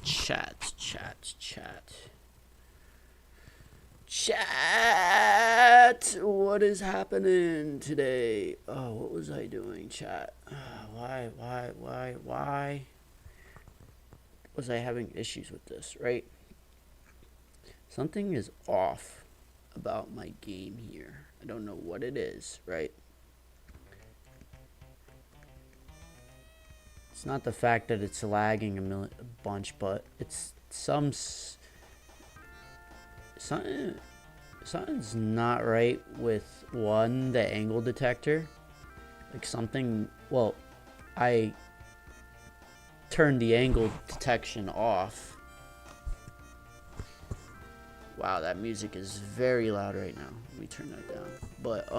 Chat, what is happening today? Oh, what was I doing, chat? Why was I having issues with this, right? Something is off about my game here. I don't know what it is, right? It's not the fact that it's lagging a bunch, but it's something's not right with the angle detector. Like something, well, I turned the angle detection off. Wow, that music is very loud right now. Let me turn that down. But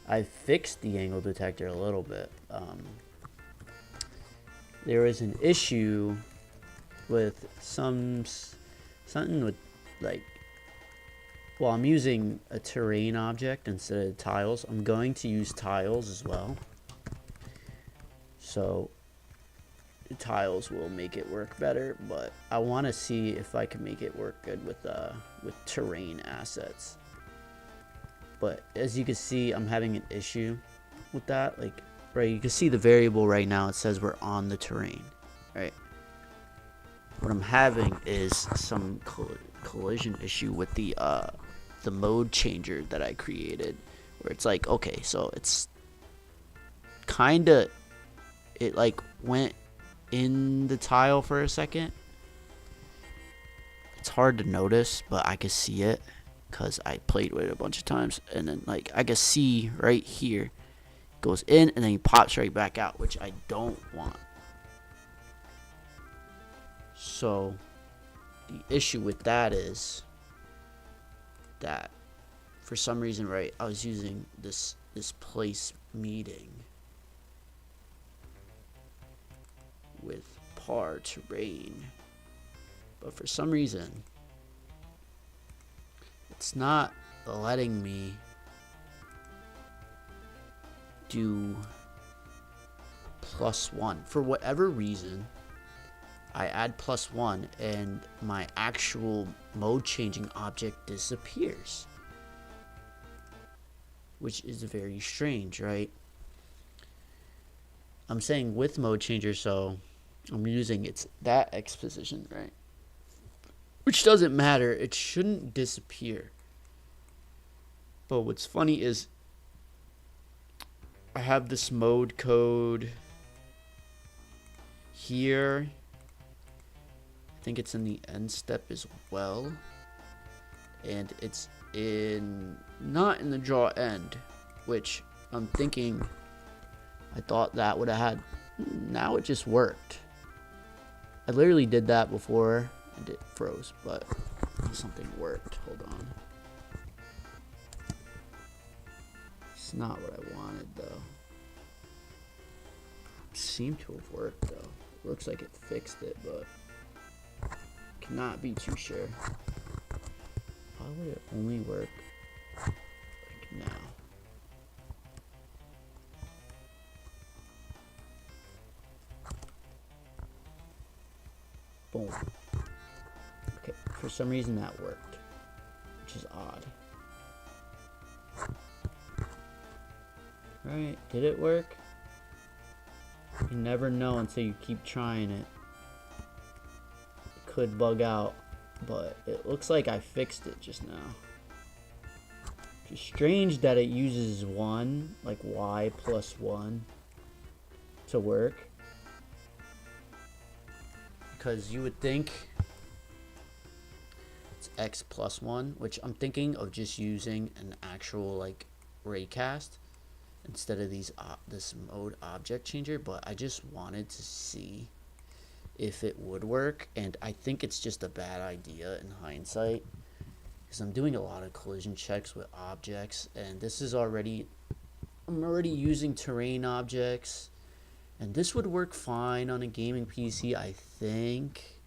I fixed the angle detector a little bit. There was an issue with something with, like, well, I'm using a terrain object instead of tiles. I'm going to use tiles as well, so the tiles will make it work better, but I want to see if I can make it work good with terrain assets. But as you can see, I'm having an issue with that. Like, right, you can see the variable right now, it says we're on the terrain, right? What I'm having is some collision issue with the mode changer that I created, where it's like, okay, so it's kinda, it like went in the tile for a second. It's hard to notice, but I can see it because I played with it a bunch of times, and then like I can see right here, goes in and then he pops right back out, which I don't want. So the issue with that is that for some reason, right, I was using this place meeting with par terrain, but for some reason it's not letting me do +1 for whatever reason. I add +1 and my actual mode changing object disappears, which is very strange, right? I'm saying with mode changer, so I'm using that X position, right? Which doesn't matter, it shouldn't disappear. But what's funny is I have this mode code here. I think it's in the end step as well, and it's not in the draw end, which I'm thinking, I thought that would have had. Now it just worked. I literally did that before and it froze, but something worked. Hold on. It's not what I wanted though. It seemed to have worked though. Looks like it fixed it, but cannot be too sure. Why would it only work like now? Boom. Okay, for some reason that worked, which is odd. Alright, did it work? You never know until you keep trying it. It could bug out, but it looks like I fixed it just now. It's strange that it uses 1, like y +1, to work. Because you would think it's x +1, which I'm thinking of just using an actual like raycast instead of this mode object changer, but I just wanted to see if it would work, and I think it's just a bad idea in hindsight, because I'm doing a lot of collision checks with objects, and I'm already using terrain objects, and this would work fine on a gaming PC, I think,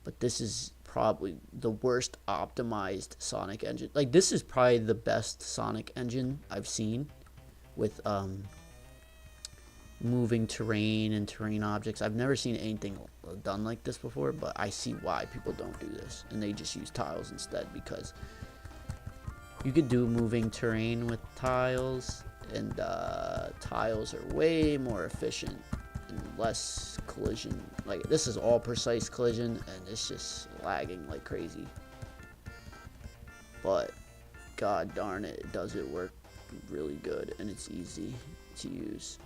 but this is probably the worst optimized Sonic engine. Like, this is probably the best Sonic engine I've seen with moving terrain and terrain objects. I've never seen anything done like this before, but I see why people don't do this and they just use tiles instead, because you could do moving terrain with tiles, and tiles are way more efficient and less collision. Like, this is all precise collision and it's just lagging like crazy, but god darn it, does it work really good and it's easy to use.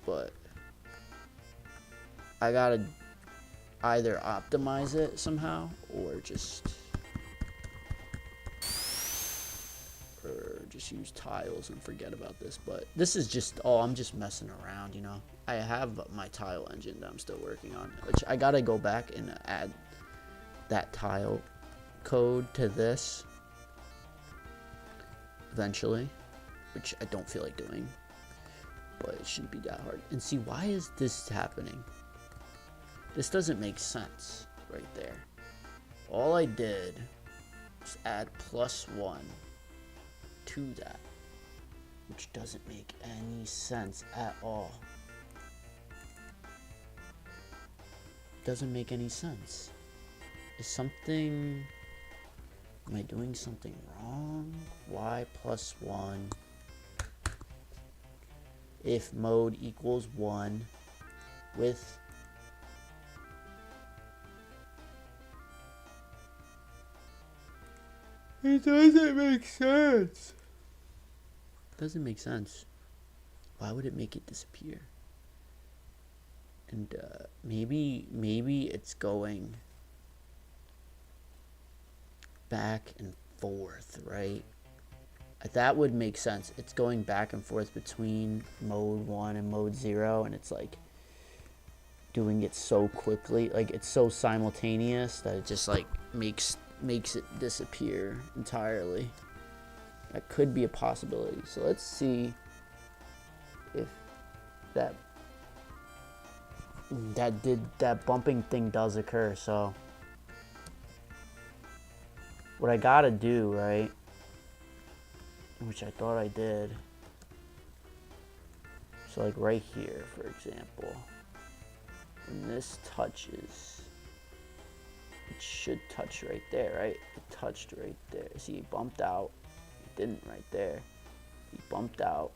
But I gotta either optimize it somehow or just use tiles and forget about this. But this is just, I'm just messing around, you know. I have my tile engine that I'm still working on, which I gotta go back and add that tile code to this eventually, which I don't feel like doing, but it shouldn't be that hard. And see, why is this happening? This doesn't make sense right there. All I did was add +1 to that, which doesn't make any sense at all. Doesn't make any sense. Am I doing something wrong? Y +1 if mode equals 1 with it doesn't make sense. Doesn't make sense. Why would it make it disappear? And maybe it's going back and forth, right? That would make sense. It's going back and forth between mode 1 and mode 0, and it's like doing it so quickly, like it's so simultaneous that it just like makes it disappear entirely. That could be a possibility. So let's see if that bumping thing does occur. So what I gotta do, right, which I thought I did, so like right here, for example, when this touches, it should touch right there, right? It touched right there. See, it bumped out. It didn't right there. It bumped out.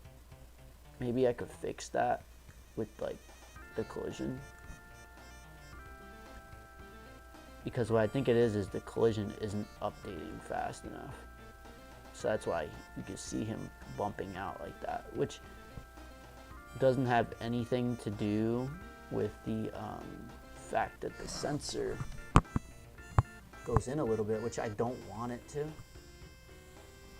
Maybe I could fix that with like the collision, because what I think it is the collision isn't updating fast enough. So that's why you can see him bumping out like that, which doesn't have anything to do with the fact that the sensor goes in a little bit, which I don't want it to.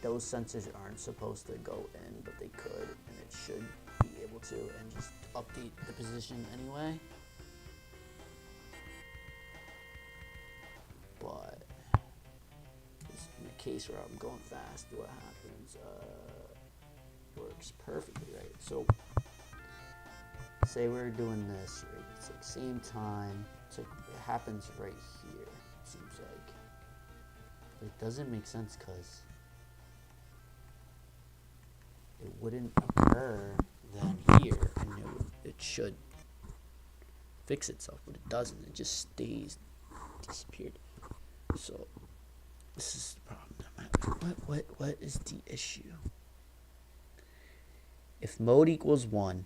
Those sensors aren't supposed to go in, but they could, and it should be able to, and just update the position anyway. But in a case where I'm going fast, what happens? Works perfectly, right? So say we're doing this, right? It's like same time. It's like it happens right here. It seems like, but it doesn't make sense because it wouldn't occur then here, and it should fix itself, but it doesn't. It just stays disappeared. So this is the problem that I'm having. What is the issue? If mode equals 1,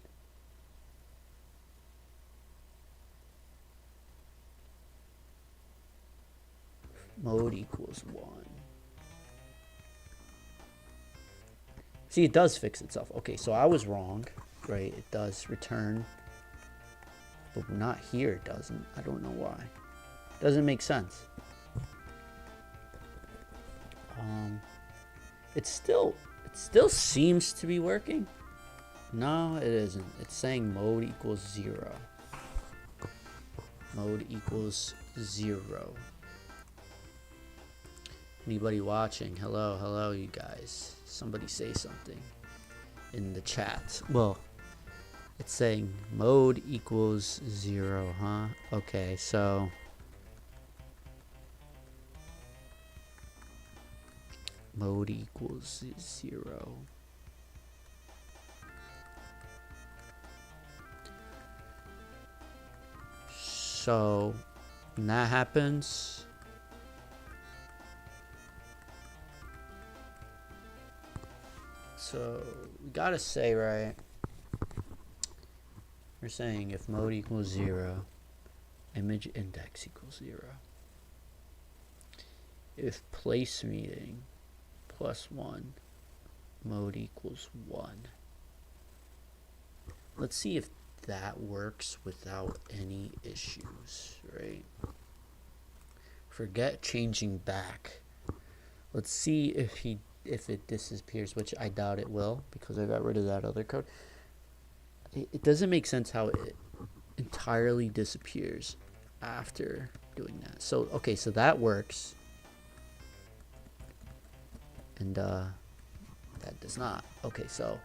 mode equals 1. See, it does fix itself. Okay, so I was wrong, right? It does return, but not here. It doesn't. I don't know why. Doesn't make sense. It still seems to be working. No, it isn't. It's saying mode equals 0. Mode equals 0. Anybody watching? Hello, you guys. Somebody say something in the chat. Well, it's saying mode equals 0, huh? Okay, so mode equals 0. So when that happens, so we gotta say, right, we're saying if mode equals 0, image index equals 0. If place meeting plus 1, mode equals 1. Let's see if that works without any issues, right? Forget changing back. Let's see if it disappears, which I doubt it will because I got rid of that other code. It doesn't make sense how it entirely disappears after doing that. So okay, so that works, and that does not. Okay, so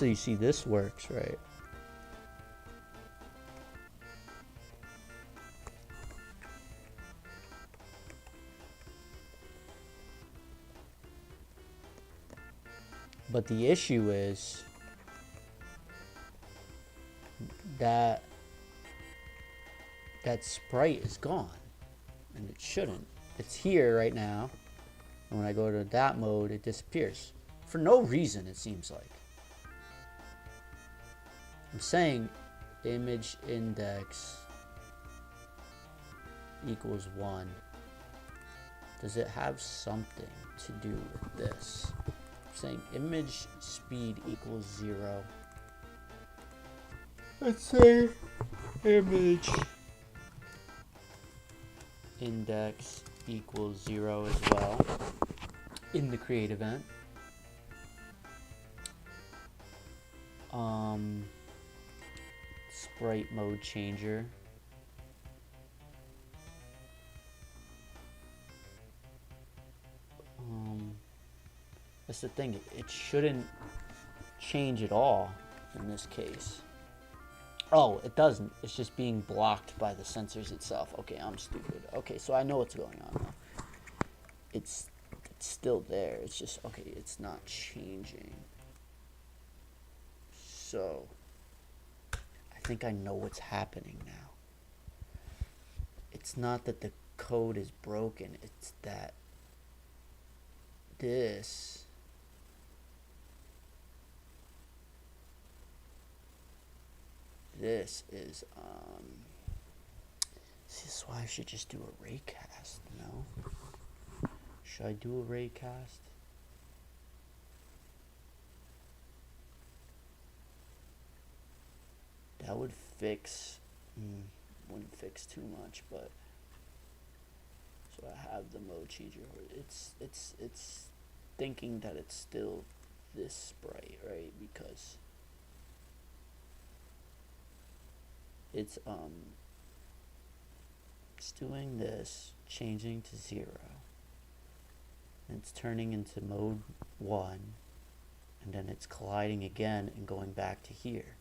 you see this works, right? But the issue is that that sprite is gone, and it shouldn't. It's here right now, and when I go to that mode, it disappears for no reason, it seems like. I'm saying image index equals 1. Does it have something to do with this? I'm saying image speed equals 0. Let's say image index equals 0 as well in the create event. Sprite mode changer. That's the thing, it shouldn't change at all in this case. Oh, it doesn't. It's just being blocked by the sensors itself. Okay, I'm stupid. Okay, so I know what's going on now. It's still there. It's just, okay, it's not changing. So, I think I know what's happening now. It's not that the code is broken. It's that this is this is why I should just do a raycast, no? Should I do a raycast? That would fix, wouldn't fix too much, but so I have the mode changer. It's thinking that it's still this sprite, right? Because it's doing this, changing to 0, and it's turning into mode 1, and then it's colliding again and going back to here.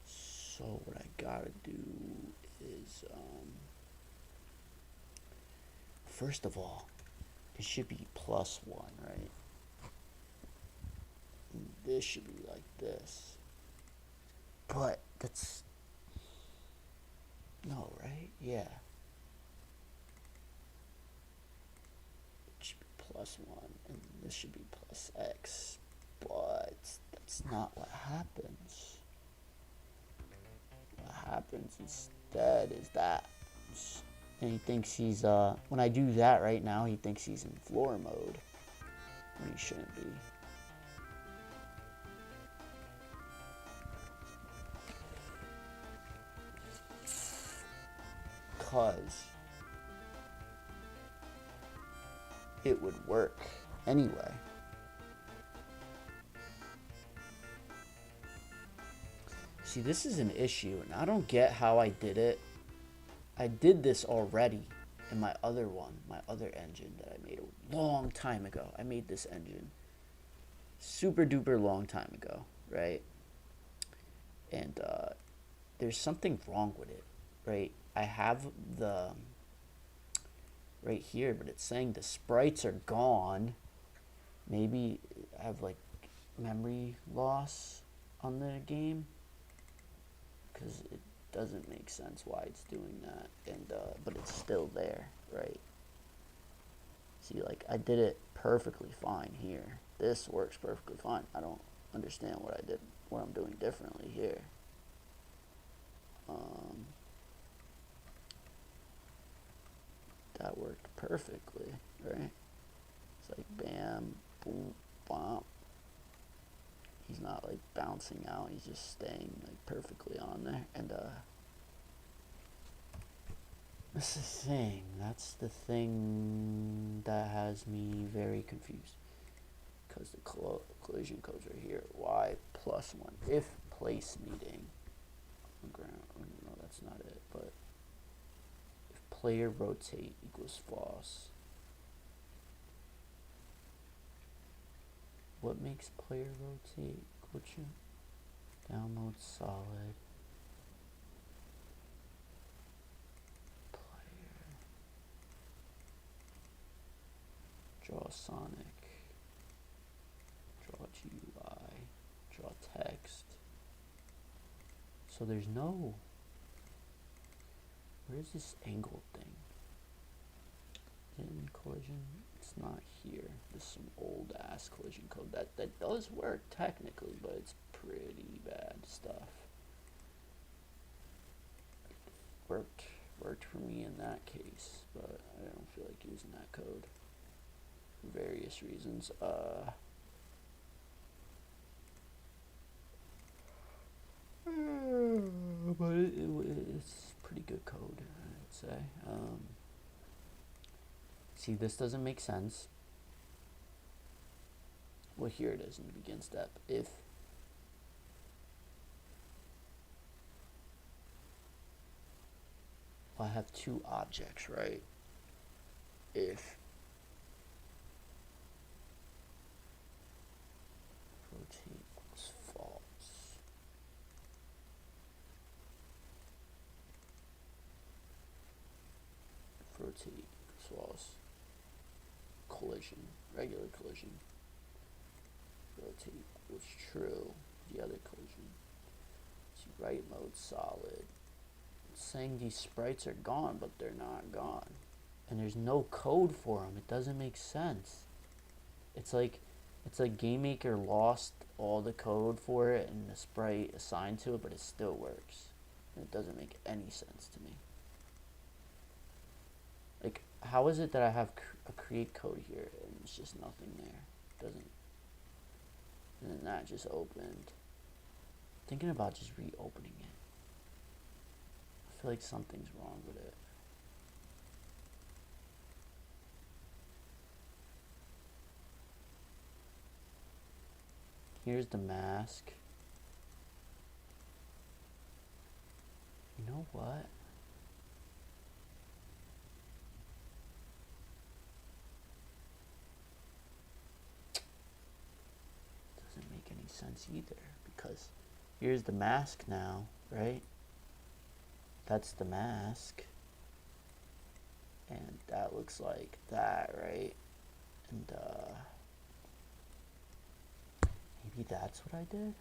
So what I gotta do is, first of all, it should be +1, right? And this should be like this. But that's, no, right? Yeah. It should be +1, and this should be +x. But that's not what happens. What happens instead is that, and he thinks he's, when I do that right now, he thinks he's in floor mode, when he shouldn't be. Because it would work anyway. See, this is an issue, and I don't get how I did it. I did this already in my other one, my other engine that I made a long time ago. I made this engine super duper long time ago, right? And there's something wrong with it. right? I have the right here, but it's saying the sprites are gone. Maybe I have like memory loss on the game, because it doesn't make sense why it's doing that, and but it's still there, right? See, like, I did it perfectly fine here. This works perfectly fine. I don't understand what I'm doing differently here. That worked perfectly, right? It's like bam, boom, bump. He's not like bouncing out. He's just staying like perfectly on there. And this is the thing. That's the thing that has me very confused. Because the collision codes are here. Y plus 1. If place meeting. No, that's not it. But if player rotate equals false. What makes player rotate equal to? Download solid. Player. Draw Sonic. Draw GUI. Draw text. So there's no. Where's this angled thing? In collision? It's not here. This is some old ass collision code that does work technically, but it's pretty bad stuff. Worked for me in that case, but I don't feel like using that code for various reasons. But it's pretty good code, I'd say. See, this doesn't make sense. Well, here it is in the begin step. If I have two objects, right? If rotate equals false, if rotate equals false, collision, regular collision, rotate equals true, the other collision. See, right mode solid. It's saying these sprites are gone, but they're not gone. And there's no code for them. It doesn't make sense. It's like Gamemaker lost all the code for it and the sprite assigned to it, but it still works. And it doesn't make any sense to me. Like, how is it that I have a create code here and it's just nothing there? It doesn't. And then that just opened. Thinking about just reopening it. I feel like something's wrong with it. Here's the mask. You know what? Doesn't make any sense either, because here's the mask now, right? That's the mask. And that looks like that, right? And maybe that's what I did?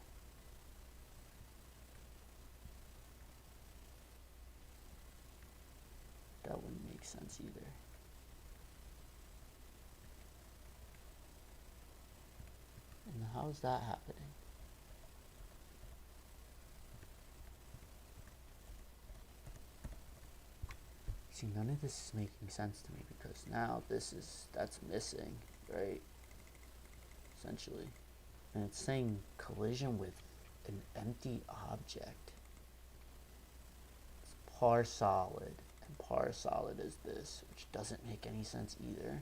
That wouldn't make sense either. And how's that happening? See, none of this is making sense to me, because now that's missing, right? Essentially. And it's saying collision with an empty object. It's par solid, and par solid is this, which doesn't make any sense either.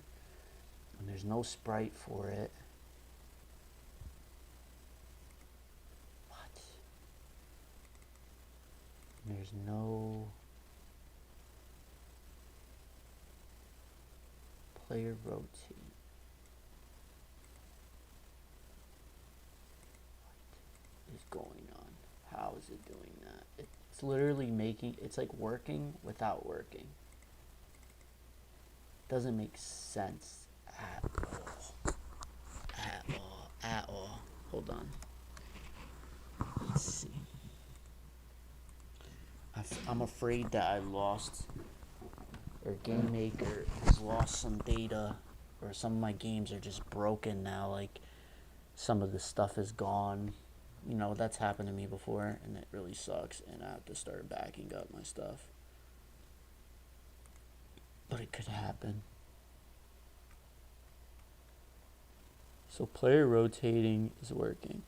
And there's no sprite for it. What? And there's no player rotate. What is going on? How is it doing that? It's It's literally making, it's like working without working. Doesn't make sense at all. At all. At all. Hold on. Let's see. I'm afraid that I lost, or Gamemaker has lost some data, or some of my games are just broken now. Like, some of the stuff is gone. You know, that's happened to me before, and it really sucks, and I have to start backing up my stuff. But it could happen. So player rotating is working.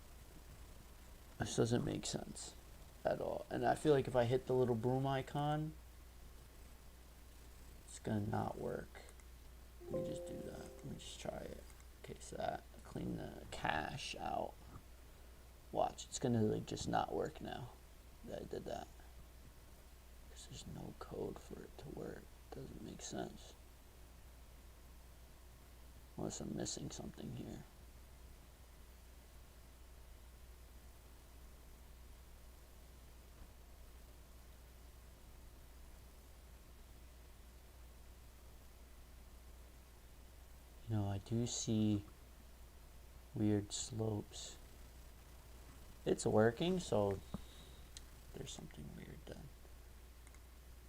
This doesn't make sense at all. And I feel like if I hit the little broom icon, it's gonna not work. Let me just do that. Let me just try it. Okay, so that, clean the cache out. Watch, it's gonna like just not work now that I did that. Because there's no code for it to work. It doesn't make sense. Unless I'm missing something here. You know, I do see weird slopes. It's working, so there's something weird then.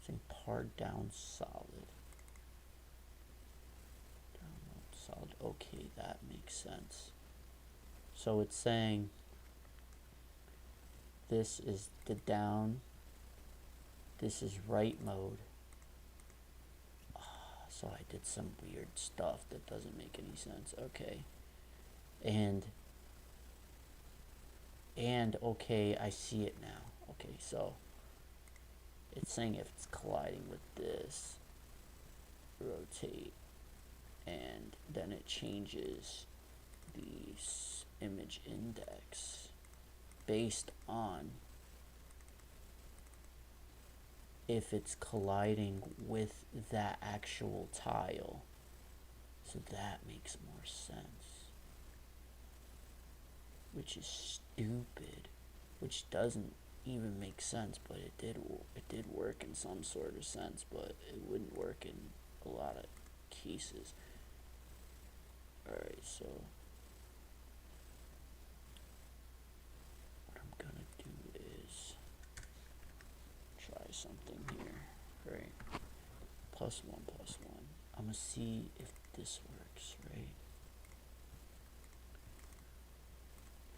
Saying par down solid. Download solid. Okay, that makes sense. So it's saying this is the down. This is write mode. So I did some weird stuff that doesn't make any sense. Okay. And okay, I see it now. Okay, so it's saying if it's colliding with this, rotate, and then it changes the image index based on if it's colliding with that actual tile. So that makes more sense. Which is stupid. Which doesn't even make sense, but it did work in some sort of sense, but it wouldn't work in a lot of cases. Alright, so what I'm gonna do is try something here, right? +1, +1. I'm gonna see if this works, right?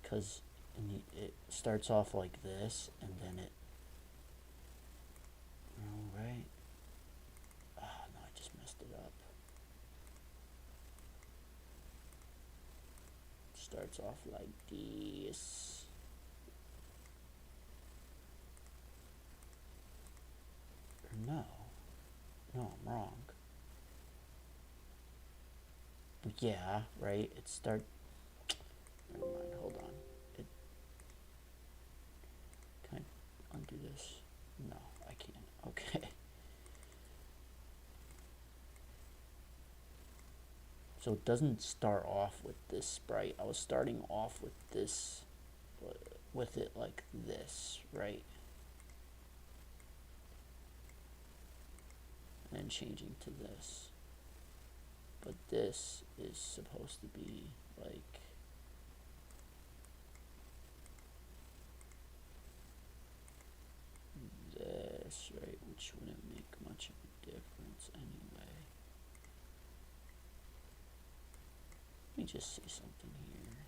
Because it starts off like this, and then it, right? Ah, no, I just messed it up. It starts off like this. Or no, I'm wrong. Yeah, right. It start. Never mind. Hold on. Can I undo this? No, I can't. Okay. So it doesn't start off with this sprite. I was starting off with this, with it like this, right? And then changing to this. But this is supposed to be like this, right? Which wouldn't make much of a difference anyway. Let me just say something here.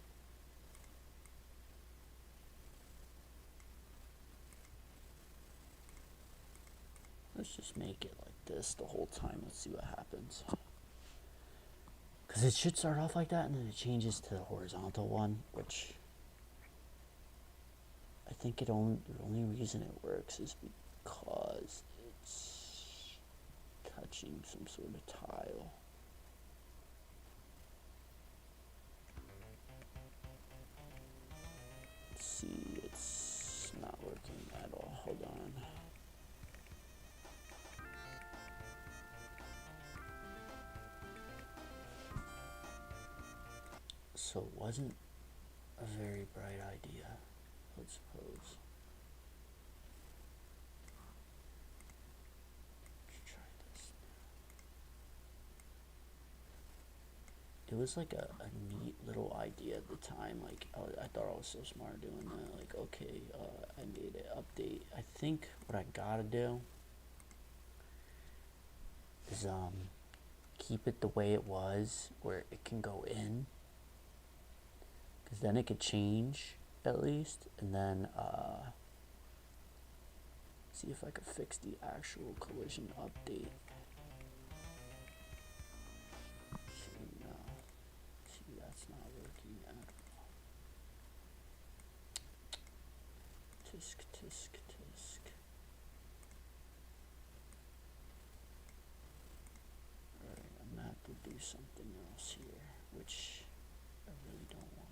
Let's just make it like this the whole time. Let's see what happens. Because it should start off like that, and then it changes to the horizontal one, which I think the only reason it works is because it's touching some sort of tile. Let's see, it's not working at all. Hold on. So it wasn't a very bright idea, let's suppose. it was like a neat little idea at the time. Like I thought I was so smart doing that. Like, okay, I made an update. I think what I gotta do is keep it the way it was, where it can go in, because then it could change at least, and then see if I could fix the actual collision update. See, no. See, that's not working at all. Tisk, tisk, tisk. Alright, I'm gonna have to do something else here, which I really don't want.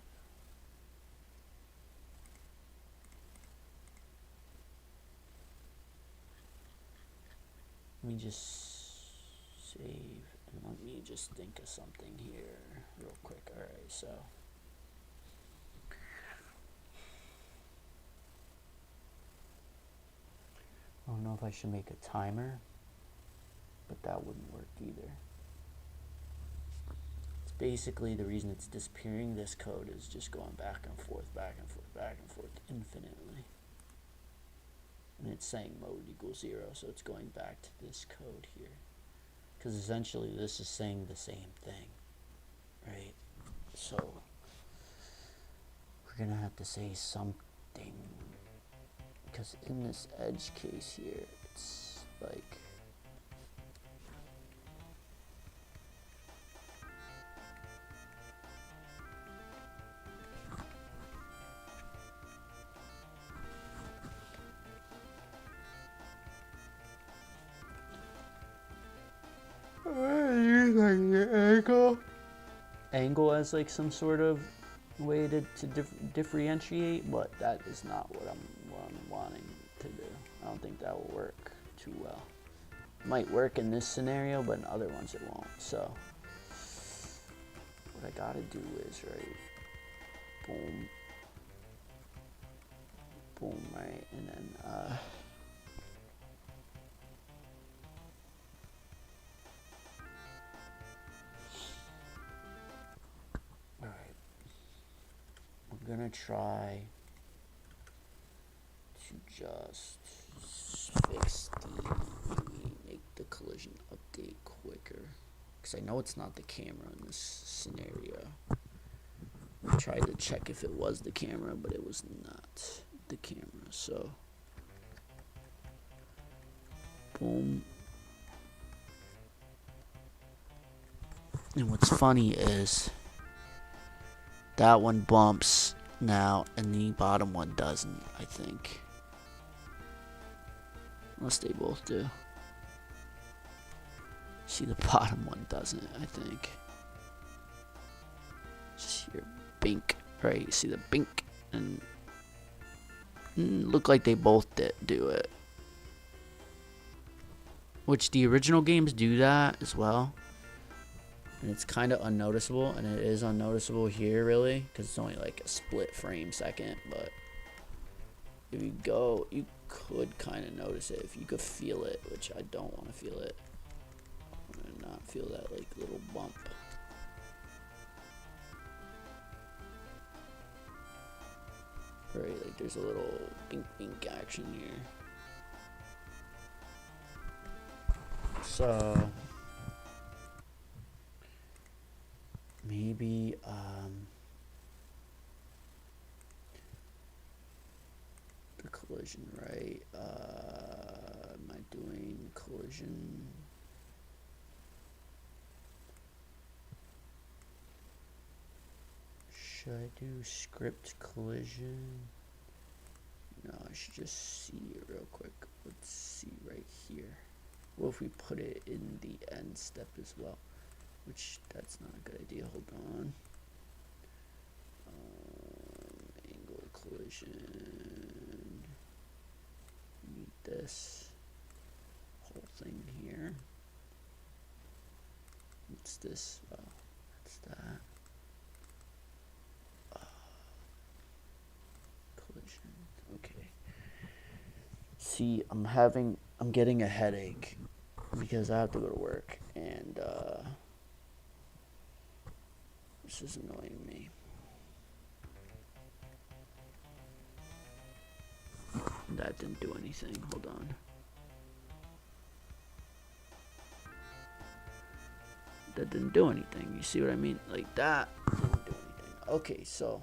Let me just save and let me just think of something here real quick. Alright, so I don't know if I should make a timer, but that wouldn't work either. It's basically the reason it's disappearing. This code is just going back and forth, back and forth, back and forth infinitely. And it's saying mode equals 0, so it's going back to this code here. Because essentially this is saying the same thing, right? So we're gonna have to say something, because in this edge case here, it's like, angle as like some sort of way to differentiate, but that is not what I'm wanting to do. I don't think that will work too well. Might work in this scenario, but in other ones it won't. So what I gotta do is, right, boom, boom, right, and then I'm gonna try to just fix make the collision update quicker, because I know it's not the camera in this scenario. I tried to check if it was the camera, but it was not the camera. So boom. And what's funny is that one bumps now, and the bottom one doesn't, I think. Unless they both do. See, the bottom one doesn't, I think. Just hear bink, right? You see the bink, and look like they both do it. Which the original games do that as well. And it's kind of unnoticeable, and it is unnoticeable here, really, because it's only like a split frame second. But if you go, you could kind of notice it if you could feel it, which I don't want to feel it. I want to not feel that like little bump. Right, like there's a little bink bink action here. So maybe the collision, right? Am I doing collision? Should I do script collision? No, I should just see it real quick. Let's see right here. What if we put it in the end step as well? Which, that's not a good idea. Hold on. Angle collision. Need this whole thing here. What's this? Oh, that's that. Collision. Okay. See, I'm getting a headache because I have to go to work, and This is annoying me. That didn't do anything. Hold on. That didn't do anything. You see what I mean? Like that didn't do anything. Okay, so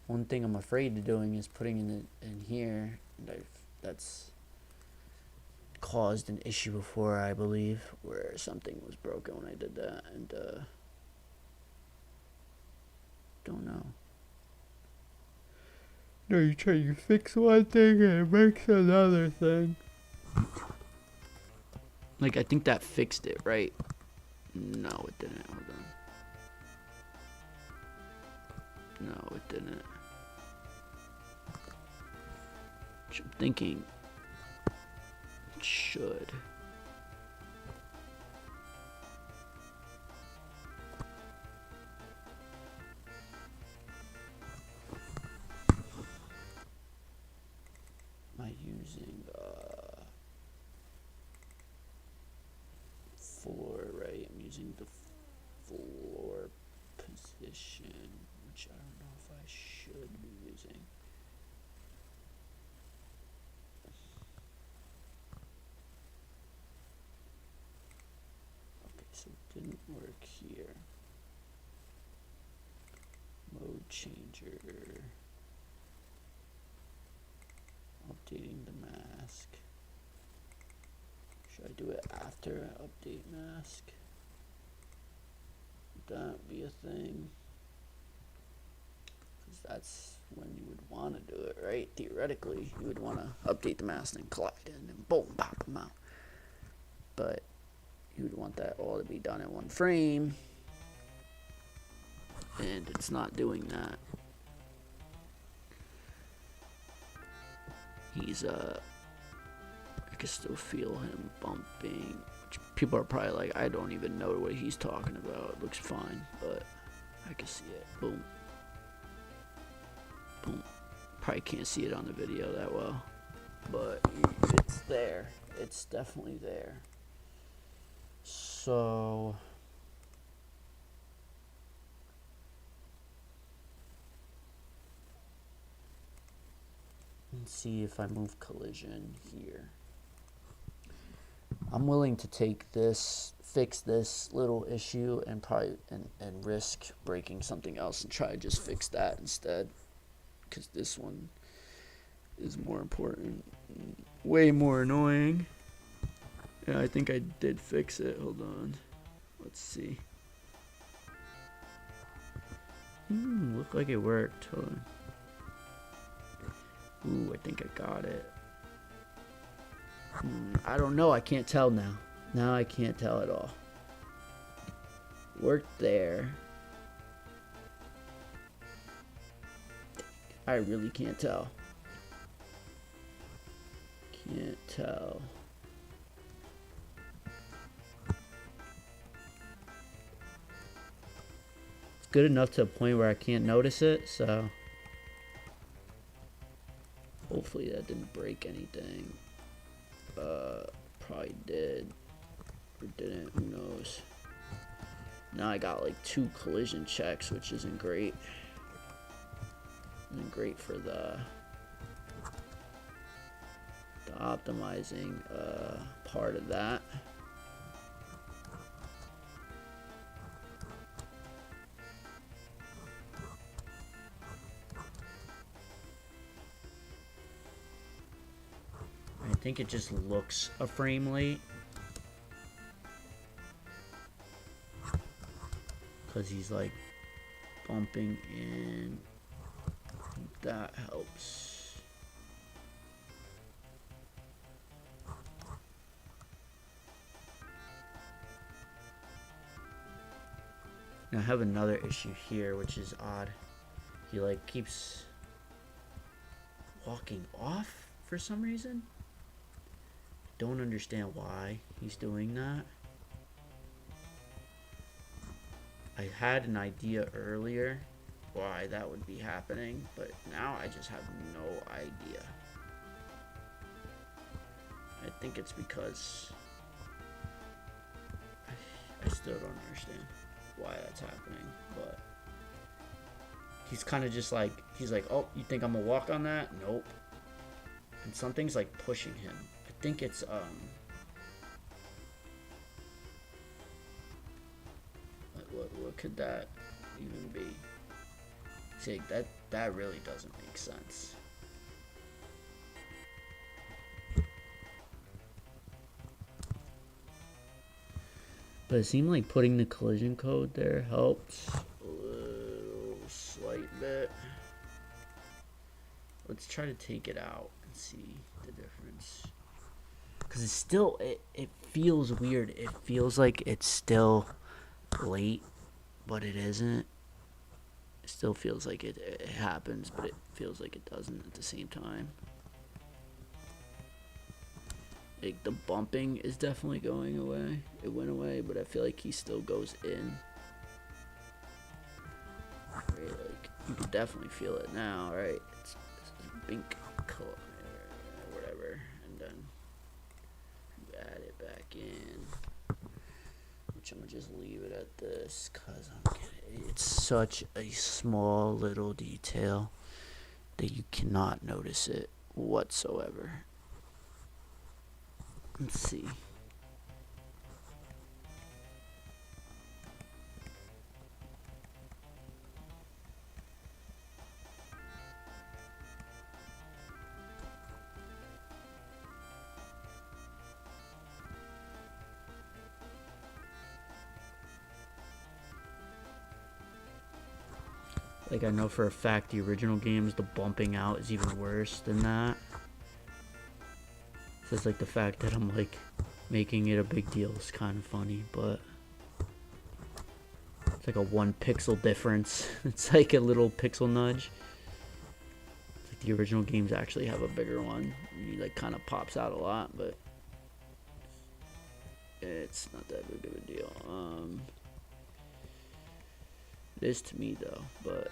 one thing I'm afraid of doing is putting in here. And that's caused an issue before, I believe, where something was broken when I did that, and don't know. No, you try to fix one thing and it makes another thing. Like, I think that fixed it, right? No, it didn't. Hold on. No, it didn't. Which I'm thinking it should. Am I using floor, right? I'm using the floor position, which I don't know if I should be using. Okay, so it didn't work here. Mode changer. Updating the mask. Should I do it after I update mask? Would that be a thing? Because that's when you would want to do it, right? Theoretically, you would want to update the mask and collide it and then boom, pop them out. But you would want that all to be done in one frame. And it's not doing that. He's I can still feel him bumping, which people are probably like, I don't even know what he's talking about. It looks fine, but I can see it. Boom. Boom. Probably can't see it on the video that well, but it's there. It's definitely there. So let's see if I move collision here. I'm willing to take this, fix this little issue, and probably and risk breaking something else and try to just fix that instead, because this one is more important, way more annoying. Yeah, I think I did fix it. Hold on, let's see. Looked like it worked. Hold on. Ooh, I think I got it. I don't know. I can't tell now. Now I can't tell at all. Worked there. I really can't tell. Can't tell. It's good enough to a point where I can't notice it, so hopefully that didn't break anything. Probably did. Or didn't, who knows. Now I got like 2 collision checks, which isn't great. Isn't great for the optimizing part of that. I think it just looks a frame late. Because he's like bumping in. That helps. Now I have another issue here, which is odd. He like keeps walking off for some reason. Don't understand why he's doing that. I had an idea earlier why that would be happening, but now I just have no idea. I think it's because I still don't understand why that's happening, but he's kind of just like, he's like, oh, you think I'm gonna walk on that? Nope. And something's like pushing him. I think it's what could that even be? See, that really doesn't make sense. But it seemed like putting the collision code there helps a little slight bit. Let's try to take it out and see the difference. Because it's still, it feels weird. It feels like it's still late, but it isn't. It still feels like it happens, but it feels like it doesn't at the same time. Like the bumping is definitely going away. It went away, but I feel like he still goes in. Right, like you can definitely feel it now, right? It's bink, whatever, and then you add it back in. Which I'm gonna just leave it at this, cause it's such a small little detail that you cannot notice it whatsoever. Let's see. Like I know for a fact the original games, the bumping out is even worse than that. So it's like the fact that I'm like making it a big deal is kind of funny, but it's like a 1 pixel difference. It's like a little pixel nudge. It's like the original games actually have a bigger one. He like kind of pops out a lot, but it's not that big of a deal. It is to me though, but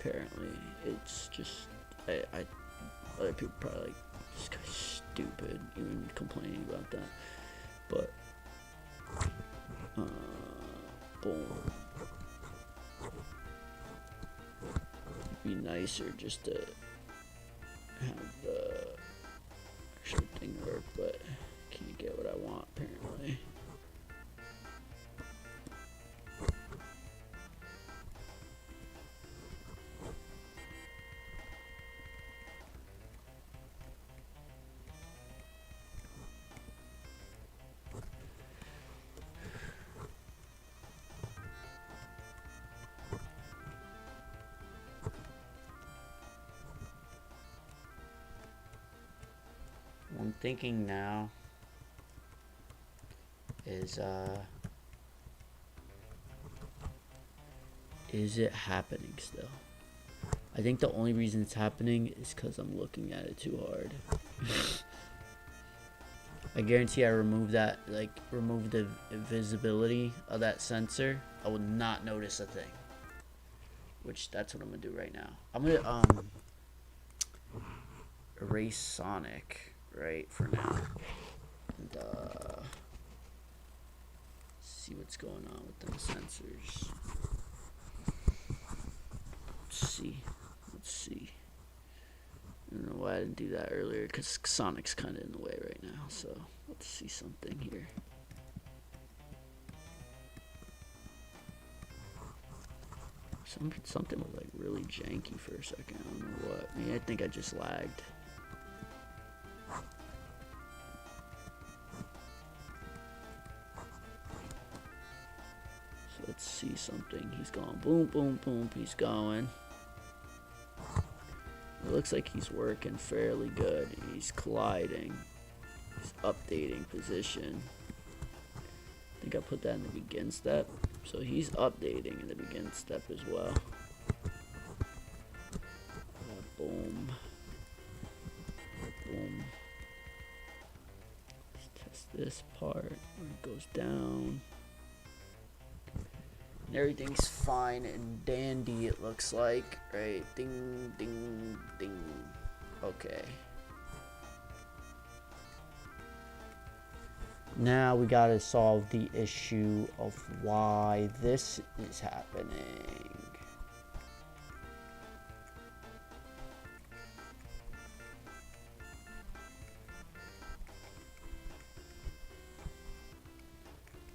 apparently it's just other people probably like this guy's stupid even complaining about that, but boom. It'd be nicer just to have the actual thing work, but can't get what I want apparently. What I'm thinking now is it happening still? I think the only reason it's happening is because I'm looking at it too hard. I guarantee I remove that, like remove the visibility of that sensor, I will not notice a thing. Which that's what I'm gonna do right now. I'm gonna erase Sonic right for now, and see what's going on with them sensors. Let's see. I don't know why I didn't do that earlier, because Sonic's kind of in the way right now, so let's see something here. Something was like really janky for a second. I don't know what. I mean, I think I just lagged. So let's see something. He's going boom, boom, boom. He's going. It looks like he's working fairly good. He's colliding. He's updating position. I think I put that in the begin step. So he's updating in the begin step as well. Boom. Boom. Let's test this part where it goes down. And everything's fine and dandy, it looks like. Right? Ding, ding, ding. Okay. Now we gotta solve the issue of why this is happening.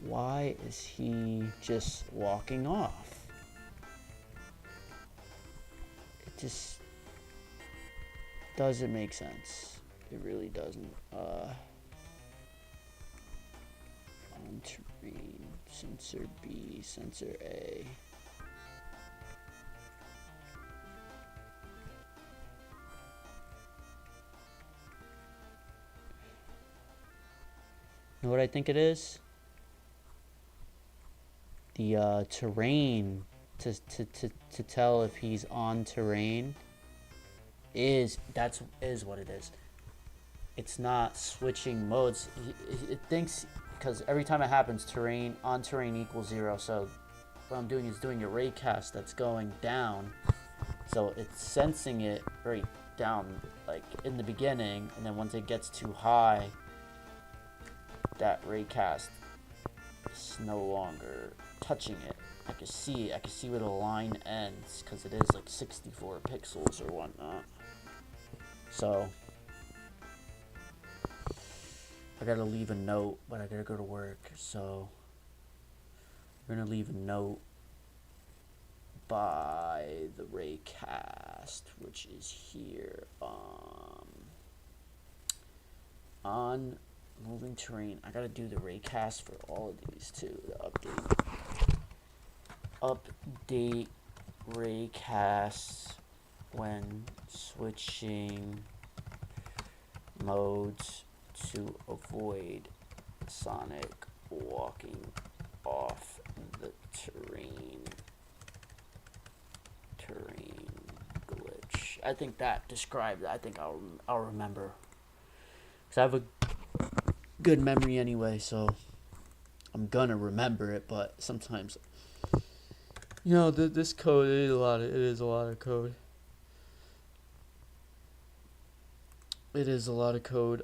Why is he just walking off? It just doesn't make sense. It really doesn't. On terrain, sensor B, sensor A. Know what I think it is? The terrain to tell if he's on terrain is what it is. It's not switching modes. It thinks, because every time it happens, terrain on terrain equals 0. So what I'm doing is doing a raycast that's going down. So it's sensing it right down, like in the beginning, and then once it gets too high, that raycast is no longer touching it. I can see where the line ends, because it is like 64 pixels or whatnot. So I gotta leave a note, but I gotta go to work, so we're gonna leave a note by the raycast, which is here. On moving terrain, I gotta do the raycast for all of these too. The update raycasts when switching modes to avoid Sonic walking off the terrain glitch. I think that described it. I think I'll remember, because I have a good memory anyway, so I'm gonna remember it. But sometimes, you know, this code is a lot of code. It is a lot of code.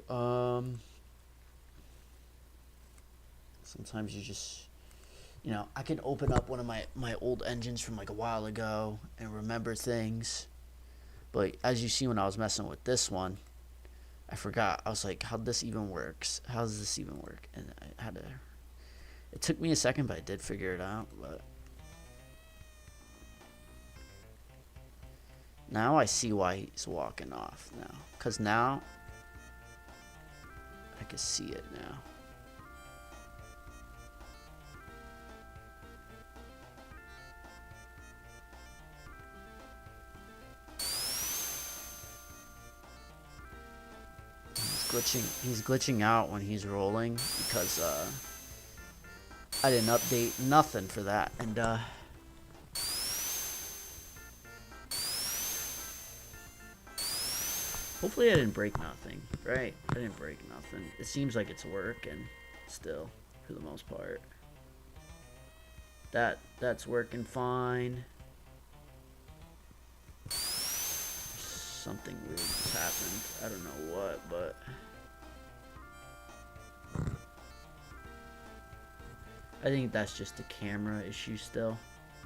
Sometimes you just, you know, I can open up one of my old engines from like a while ago and remember things. But as you see, when I was messing with this one, I forgot. I was like, how this even works? How does this even work? And I had to, it took me a second, but I did figure it out. But now I see why he's walking off now. Because now I can see it now. He's glitching out when he's rolling, because I didn't update nothing for that. And hopefully I didn't break nothing, right? I didn't break nothing. It seems like it's working still, for the most part. That's working fine. Something weird just happened. I don't know what, but I think that's just a camera issue still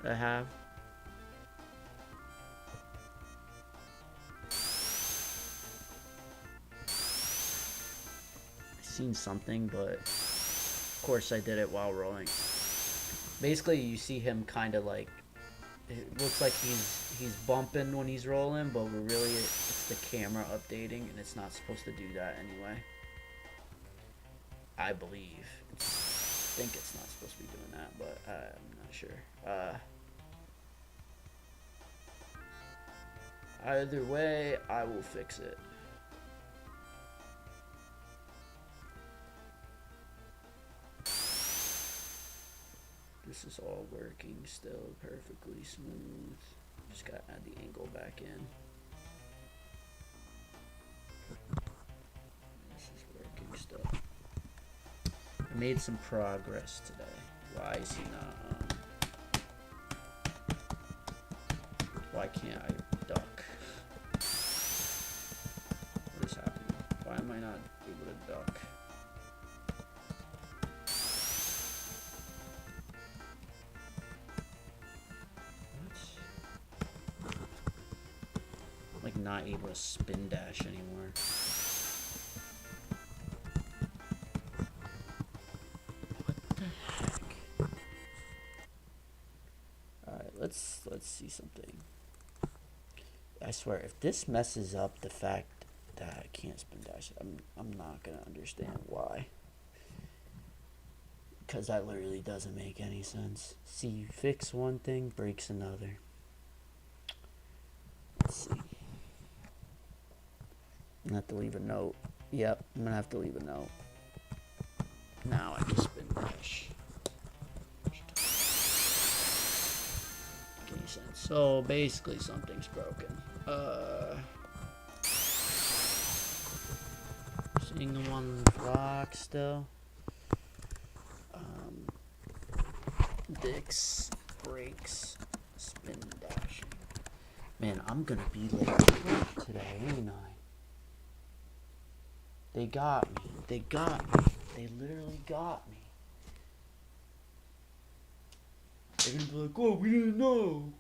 that I have. I seen something, but of course I did it while rolling. Basically, you see him kind of like, it looks like he's bumping when he's rolling, but really it's the camera updating, and it's not supposed to do that anyway. I believe. I think it's not supposed to be doing that, but I'm not sure. Either way, I will fix it. This is all working still perfectly smooth. Just gotta add the angle back in. This is working still. I made some progress today. Why is he not why can't I duck? What is happening? Why am I not able to duck? not able to spin dash anymore. What the heck? Alright, let's see something. I swear, if this messes up the fact that I can't spin dash, I'm not gonna understand why. Because that literally doesn't make any sense. See, you fix one thing, breaks another. Let's see. I'm gonna have to leave a note. Yep, I'm gonna have to leave a note. Now I can spin dash. Make any sense. So basically something's broken. Seeing the one rock still. Dix breaks spin dashing. Man, I'm gonna be late to work today, ain't I? They got me. They got me. They literally got me. They're gonna be like, oh, we didn't know.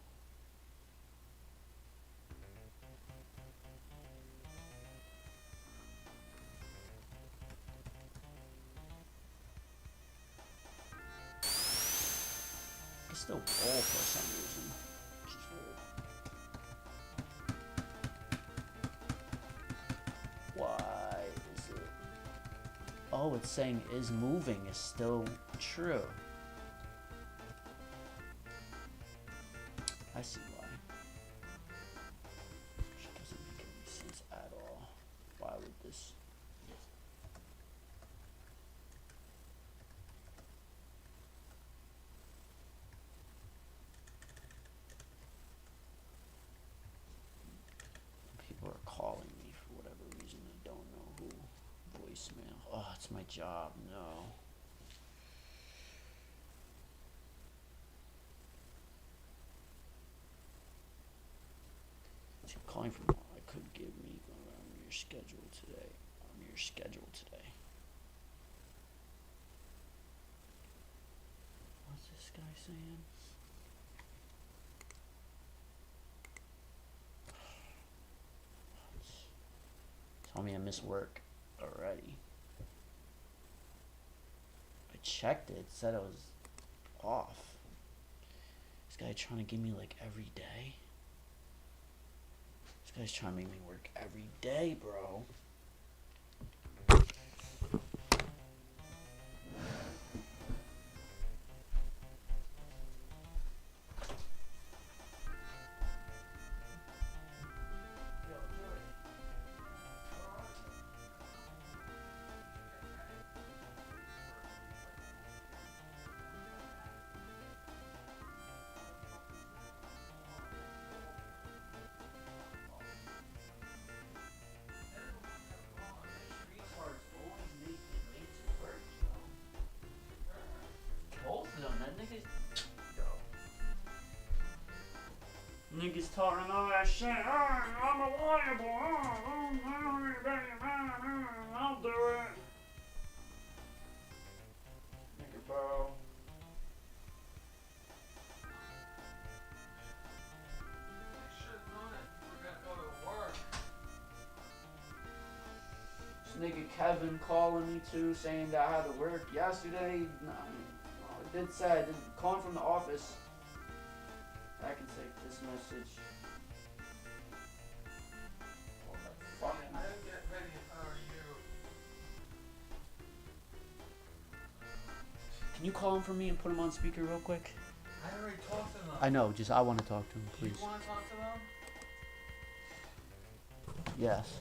I still roll for some reason. Which is weird. Why is it? Oh, it's saying is moving is still true. I see why. Which doesn't make any sense at all. Why would this? People are calling me for whatever reason. I don't know who. Voicemail. Oh, it's my job. No. Calling from I could give me on your schedule today. On your schedule today. What's this guy saying? Tell me I missed work already. I checked it. It said I was off. This guy trying to give me like every day. This guy's trying to make me work every day, bro. Niggas talking all that shit. Oh, I'm reliable. I'll do it. Nigga, bro. They should have known it. We're gonna go to work. This nigga Kevin calling me too, saying that I had to work yesterday. No, I did say I did. Calling from the office. I can take this message. Oh, that fucking. I'll get ready if I were you. Can you call him for me and put him on speaker real quick? I already talked to them. I know, just I want to talk to him, please. You want to talk to them? Yes.